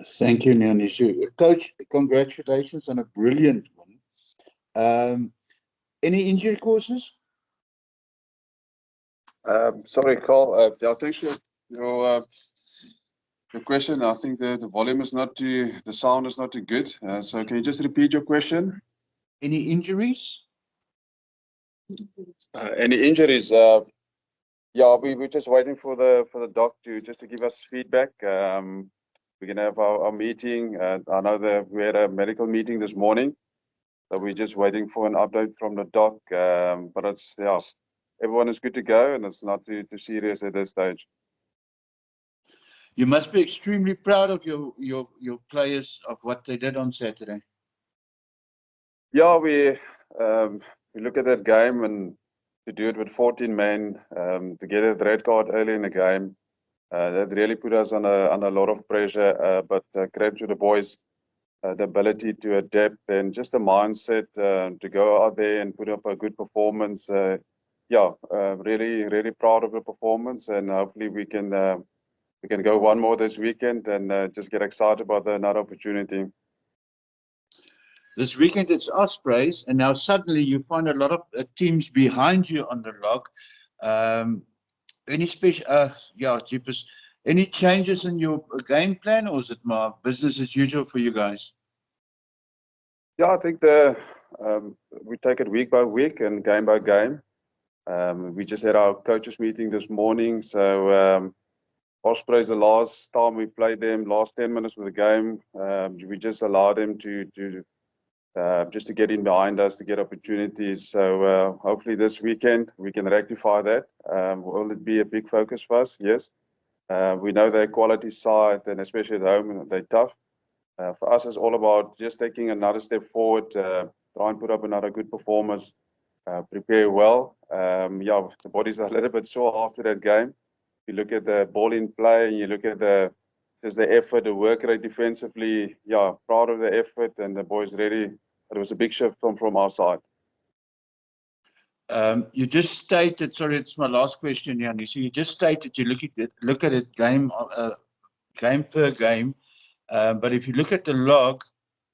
Thank you, Nyanishu. Coach, congratulations on a brilliant one. Any injury causes? Sorry, Carl. Yeah, thanks for your question. I think the volume is not too, the sound is not too good. So can you just repeat your question? Any injuries? Any injuries? Yeah, we're just waiting for the doc to give us feedback. We're gonna have our meeting. I know that we had a medical meeting this morning, so we're just waiting for an update from the doc. But it's, yeah, everyone is good to go, and it's not too serious at this stage. You must be extremely proud of your players, of what they did on Saturday. Yeah, we look at that game, and to do it with 14 men, to get a red card early in the game, that really put us under a lot of pressure. But credit to the boys, the ability to adapt and just the mindset to go out there and put up a good performance. Yeah, really proud of the performance, and hopefully we can go one more this weekend and just get excited about another opportunity. This weekend it's Ospreys, and now suddenly you find a lot of teams behind you on the log. Any special, yeah, Jeepers, any changes in your game plan, or is it more business as usual for you guys? Yeah, I think we take it week by week and game by game. We just had our coaches meeting this morning, so Ospreys, the last time we played them, last 10 minutes of the game, we just allowed them to just to get in behind us, to get opportunities. So hopefully this weekend we can rectify that. Will it be a big focus for us? Yes. We know their quality side, and especially at home, they're tough. For us, it's all about just taking another step forward, try and put up another good performance, prepare well. Yeah, the bodies are a little bit sore after that game. You look at the ball in play, and you look at just the effort, the work rate defensively. Yeah, proud of the effort, and the boys really. It was a big shift from our side. You just stated, sorry, it's my last question, Yanni. So you just stated you look at it game per game, but if you look at the log,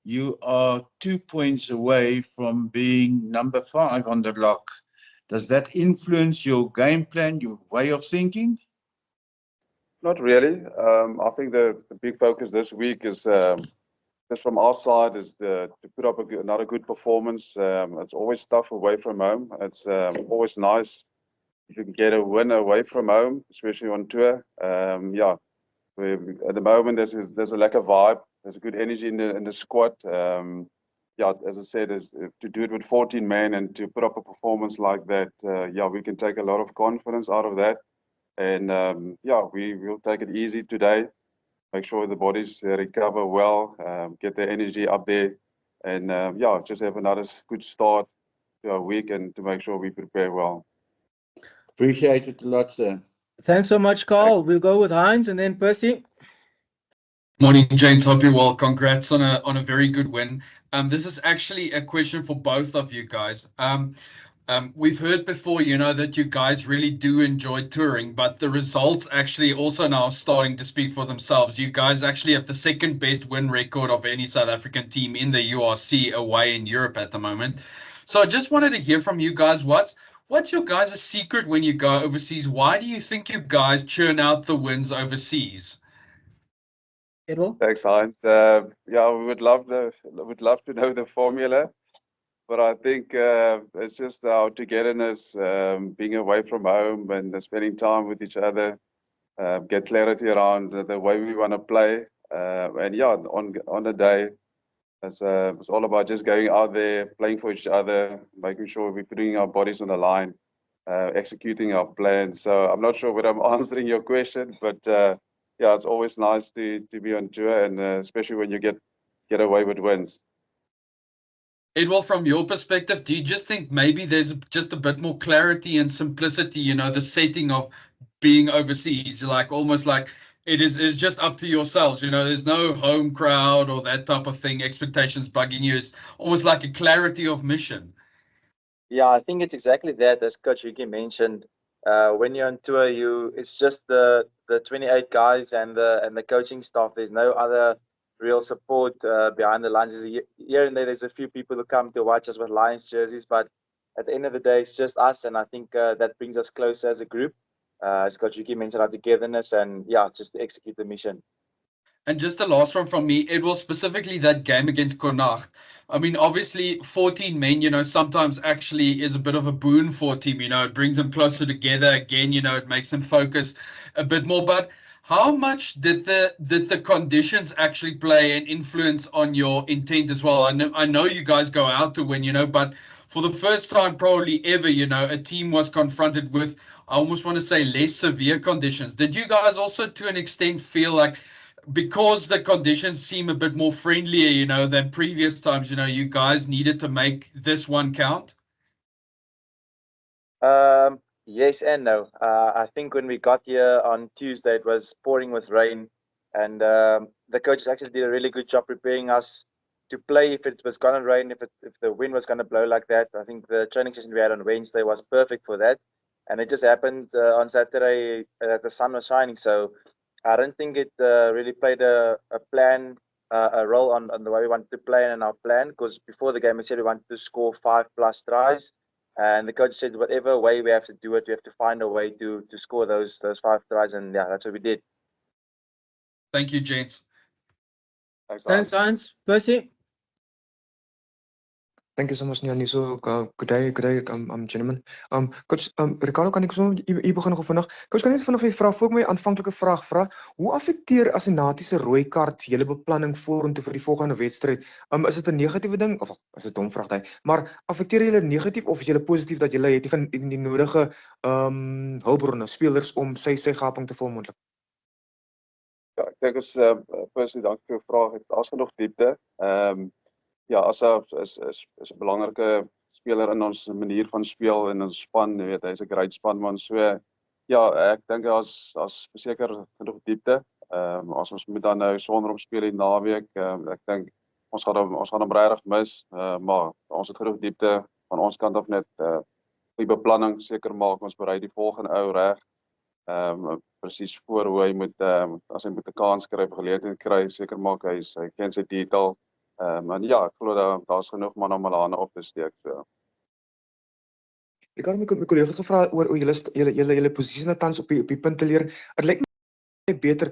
you are 2 points away from being number 5 on the log. Does that influence your game plan, your way of thinking? Not really. I think the big focus this week is just from our side is to put up another good performance. It's always tough away from home. It's always nice if you can get a win away from home, especially on tour. Yeah, at the moment there's a lack of vibe. There's a good energy in the squad. Yeah, as I said, is to do it with 14 men and to put up a performance like that. Yeah, we can take a lot of confidence out of that. And yeah, we will take it easy today. Make sure the bodies recover well, get their energy up there, and yeah, just have another good start to our week and to make sure we prepare well. Appreciate it a lot, sir. Thanks so much, Carl. We'll go with Heinz and then Percy. Morning, gents. Hope you're well. Congrats on a very good win. This is actually a question for both of you guys. We've heard before, that you guys really do enjoy touring, but the results actually also now starting to speak for themselves. You guys actually have the second best win record of any South African team in the URC away in Europe at the moment. So I just wanted to hear from you guys, what's your guys' secret when you go overseas? Why do you think you guys churn out the wins overseas? Edwill? Thanks, Heinz. Yeah, we would love to know the formula. But I think it's just our togetherness, being away from home and spending time with each other, get clarity around the way we want to play. And yeah, on the day, it's all about just going out there, playing for each other, making sure we're putting our bodies on the line, executing our plans. So I'm not sure whether I'm answering your question, but yeah, it's always nice to be on tour, and especially when you get away with wins. Edwill, from your perspective, do you just think maybe there's just a bit more clarity and simplicity, the setting of being overseas, like almost like it's just up to yourselves, there's no home crowd or that type of thing, expectations bugging you. It's almost like a clarity of mission. Yeah, I think it's exactly that, as Coach Ricky mentioned. When you're on tour, it's just the 28 guys and the coaching staff. There's no other real support behind the Lions. Here and there's a few people who come to watch us with Lions jerseys, but at the end of the day, it's just us, and I think that brings us closer as a group. As Coach Ricky mentioned, our togetherness and just to execute the mission. And just the last one from me, it was specifically that game against Connacht. I mean, obviously 14 men, sometimes actually is a bit of a boon for a team, it brings them closer together again, it makes them focus a bit more. But how much did the conditions actually play an influence on your intent as well? I know you guys go out to win, but for the first time probably ever, a team was confronted with, I almost want to say, less severe conditions. Did you guys also to an extent feel like, because the conditions seem a bit more friendlier, than previous times, you guys needed to make this one count? Yes and no. I think when we got here on Tuesday, it was pouring with rain, and the coaches actually did a really good job preparing us to play if it was going to rain, if the wind was going to blow like that. I think the training session we had on Wednesday was perfect for that, and it just happened on Saturday that the sun was shining. So I don't think it really played a role on the way we wanted to play and our plan, because before the game we said we wanted to score 5+ tries, and the coach said whatever way we have to do it, we have to find a way to score those 5 tries, and that's what we did. Thank you, gents. Thanks, Hans. Percy? Thank you so much, Niani. So, good day, gentlemen. Coach, Ricardo, kan ek so hier begin nog vinnig. Coach, kan net vinnig vir vra voor ek my aanvanklike vraag vra, hoe affekteer asenatiese rooi kaart julle beplanning vorentoe vir die volgende wedstryd? Is dit 'n negatiewe ding of is dit 'n dom vraag daai? Maar affekteer julle negatief of is julle positief dat julle het die nodige hulpbronne, spelers om sy gaping te vul moontlik? Ja, ek dink as Percy, dankie vir jou vraag. Daar's genoeg diepte. Asa is 'n belangrike speler in ons manier van speel en ons span, jy weet, hy's 'n great spanman. So ek dink daar's beseker genoeg diepte. As ons moet dan nou sonder hom speel die naweek, ek dink ons gaan hom regtig mis, maar ons het genoeg diepte van ons kant af net die beplanning seker maak ons berei die volgende ou reg. Presies voor hoe hy moet as hy moet 'n kans kry, geleentheid kry, seker maak hy ken sy detail. En ek glo daar's genoeg man om hulle hande op te steek. So. Ricardo, my kollega het gevra oor julle posisie tans op die punteleer. Dit lyk my beter.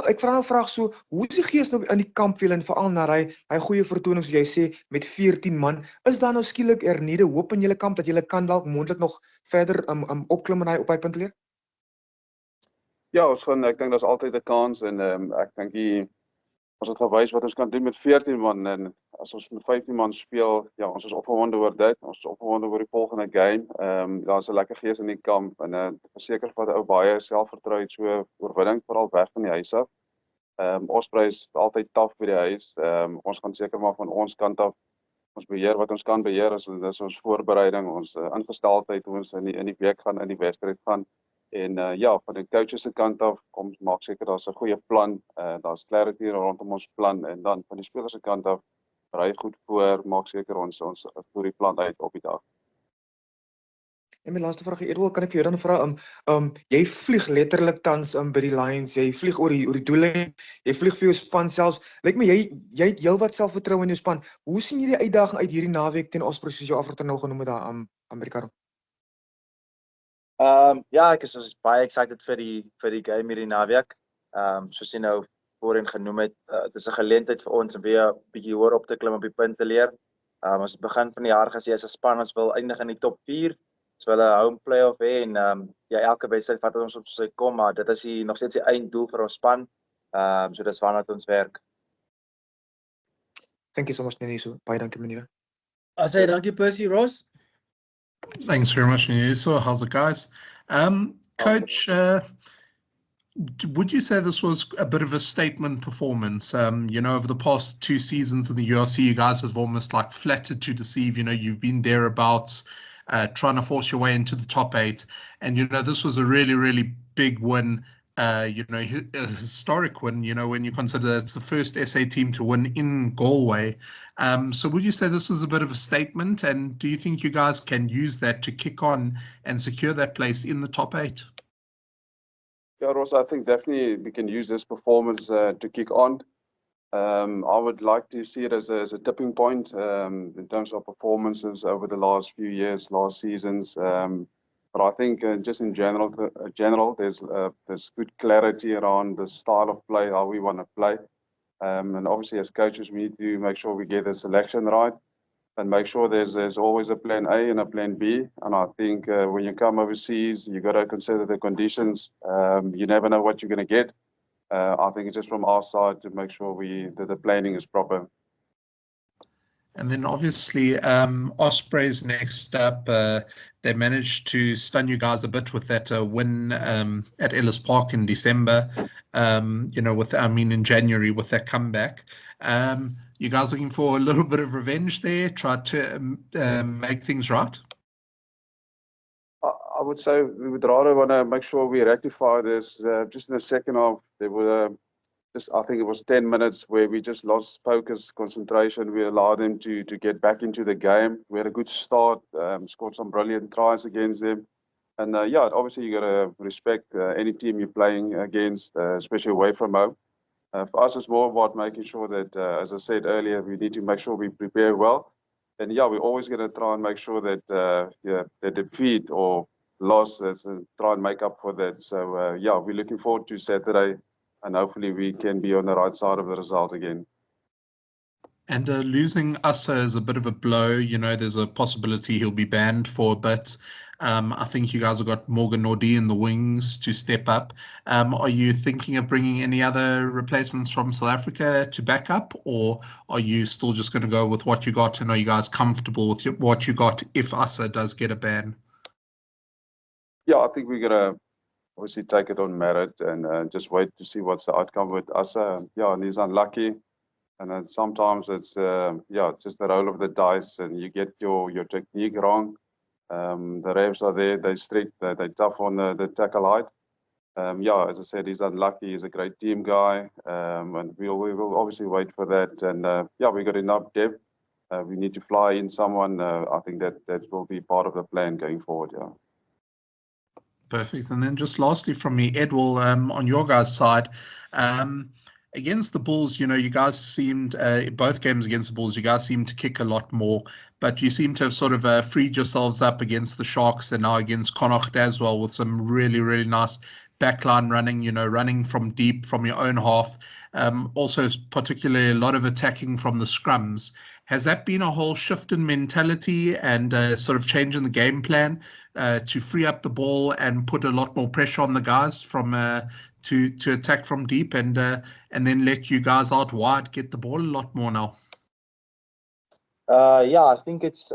Ek vra nou 'n vraag so, hoe is die gees nou in die kamp vir julle en veral na hy goeie vertoning soos jy sê met 14 man? Is daar nou skielik hernieude hoop in julle kamp dat julle kan dalk moontlik nog verder opklim op hy punteleer? Ja, ek dink daar's altyd 'n kans en ek dink ons het gewys wat ons kan doen met 14 man en as ons met 15 man speel, ons is opgewonde oor dit, ons is opgewonde oor die volgende game. Daar's 'n lekker gees in die kamp en verseker vat ou baie selfvertroue uit so oorwinning veral weg van die huis af. Osprey is altyd taaf by die huis. Ons gaan seker maar van ons kant af ons beheer wat ons kan beheer, dis ons voorbereiding, ons ingesteldheid hoe ons in die week gaan in die wedstryd gaan. En van die coaches se kant af, kom maak seker daar's 'n goeie plan, daar's clarity rondom ons plan en dan van die spelers se kant af, ry goed voor, maak seker ons voer die plan uit op die dag. En my laaste vraag, Edwill, kan ek vir jou dan vra, jy vlieg letterlik tans by die Lions, jy vlieg oor die doellyn, jy vlieg vir jou span selfs. Lyk my jy het heelwat selfvertroue in jou span. Hoe sien jy die uitdaging uit hierdie naweek teen Osprey soos jou afrotter nou genoem het daar Ricardo? Ek is baie excited vir die game hierdie naweek. Soos jy nou voorheen genoem het, dit is 'n geleentheid vir ons om weer 'n bietjie hoër op te klim op die punteleer. Ons begin van die jaar gesê as 'n span ons wil eindig in die top 4. Ons wil 'n home playoff hê en elke wedstryd vat ons op sy kom, maar dit is nog steeds die einddoel vir ons span. So dis waarna ons werk. Thank you so much, Neniso. Baie dankie meneer. I say dankie Percy. Ross? Thanks very much, Neniso. How's it, guys? Coach, would you say this was a bit of a statement performance? Over the past 2 seasons in the URC, you guys have almost like flattered to deceive. You've been thereabouts, trying to force your way into the top 8. And, this was a really, really big win, a historic win, when you consider that it's the first SA team to win in Galway. So would you say this was a bit of a statement? And do you think you guys can use that to kick on and secure that place in the top 8? Yeah, Ross, I think definitely we can use this performance to kick on. I would like to see it as a tipping point in terms of performances over the last few years, last seasons. But I think just in general, there's good clarity around the style of play, how we want to play. And obviously, as coaches, we need to make sure we get the selection right and make sure there's always a plan A and a plan B. And I think when you come overseas, you got to consider the conditions. You never know what you're going to get. I think it's just from our side to make sure that the planning is proper. And then obviously Ospreys next up. They managed to stun you guys a bit with that win at Ellis Park in December. In January with that comeback. You guys looking for a little bit of revenge there? Try to make things right? I would say we would rather want to make sure we rectify this. Just in the second half, there were I think it was 10 minutes where we just lost focus, concentration. We allowed them to get back into the game. We had a good start, scored some brilliant tries against them. And obviously you got to respect any team you're playing against, especially away from home. For us, it's more about making sure that, as I said earlier, we need to make sure we prepare well. And we're always going to try and make sure that the defeat or loss try and make up for that. So we're looking forward to Saturday. And hopefully we can be on the right side of the result again. And losing Asa is a bit of a blow. There's a possibility he'll be banned for a bit. I think you guys have got Morgan Nordy in the wings to step up. Are you thinking of bringing any other replacements from South Africa to back up, or are you still just going to go with what you got? And are you guys comfortable with what you got if Asa does get a ban? Yeah, I think we're going to obviously take it on merit and just wait to see what's the outcome with Asa. And he's unlucky. And then sometimes it's just the roll of the dice, and you get your technique wrong. The refs are there, they're strict, they're tough on the tackle height. As I said, he's unlucky. He's a great team guy, and we will obviously wait for that. And we got enough depth. We need to fly in someone. I think that will be part of the plan going forward. Yeah. Perfect. And then just lastly from me, Edwill, on your guys' side, against the Bulls, you guys seemed, both games against the Bulls, you guys seemed to kick a lot more, but you seem to have sort of freed yourselves up against the Sharks and now against Connacht as well with some really, really nice backline running, running from deep from your own half. Also, particularly a lot of attacking from the scrums. Has that been a whole shift in mentality and sort of change in the game plan to free up the ball and put a lot more pressure on the guys from to attack from deep and then let you guys out wide get the ball a lot more now? I think it's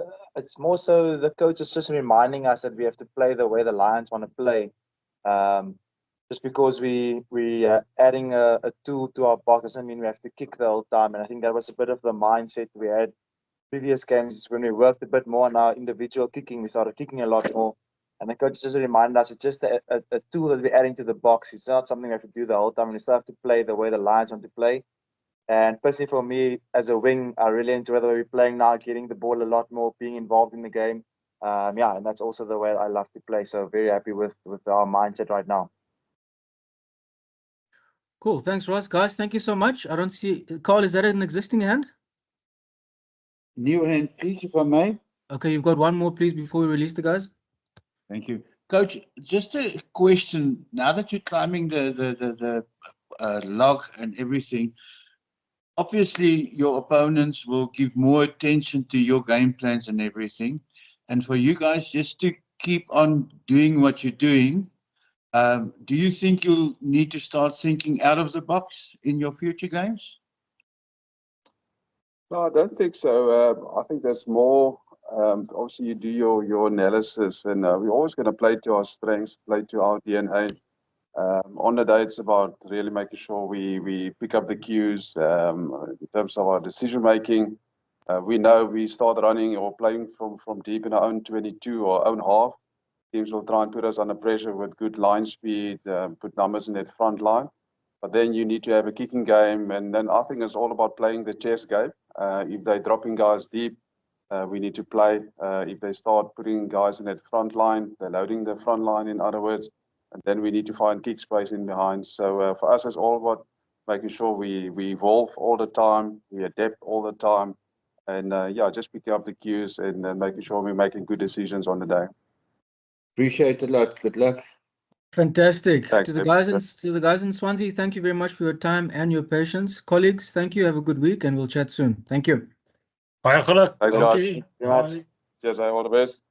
more so the coach is just reminding us that we have to play the way the Lions want to play. Just because we adding a tool to our box doesn't mean we have to kick the whole time. And I think that was a bit of the mindset we had previous games when we worked a bit more on our individual kicking. We started kicking a lot more. And the coach just reminded us it's just a tool that we're adding to the box. It's not something we have to do the whole time. We still have to play the way the Lions want to play. And personally for me, as a wing, I really enjoy the way we're playing now, getting the ball a lot more, being involved in the game. And that's also the way I love to play. So very happy with our mindset right now. Cool. Thanks, Ross. Guys, thank you so much. I don't see... Carl, is that an existing hand? New hand, please, if I may. Okay, you've got one more, please, before we release the guys. Thank you. Coach, just a question. Now that you're climbing the log and everything, obviously your opponents will give more attention to your game plans and everything. And for you guys just to keep on doing what you're doing, do you think you'll need to start thinking out of the box in your future games? No, I don't think so. I think there's more. Obviously, you do your analysis, and we're always going to play to our strengths, play to our DNA. On the day, it's about really making sure we pick up the cues in terms of our decision making. We know we start running or playing from deep in our own 22 or own half. Teams will try and put us under pressure with good line speed, put numbers in that front line. But then you need to have a kicking game, and then I think it's all about playing the chess game. If they're dropping guys deep, we need to play. If they start putting guys in that front line, they're loading the front line, in other words, and then we need to find kick space in behind. So for us, it's all about making sure we evolve all the time, we adapt all the time, and yeah, just picking up the cues and making sure we're making good decisions on the day. Appreciate it a lot. Good luck. Fantastic. Thanks, To the Dave. guys in Swansea, thank you very much for your time and your patience. Colleagues, thank you. Have a good week, and we'll chat soon. Thank you. Baie geluk. Thanks, Dankie. guys. Very much. Cheers, all the best.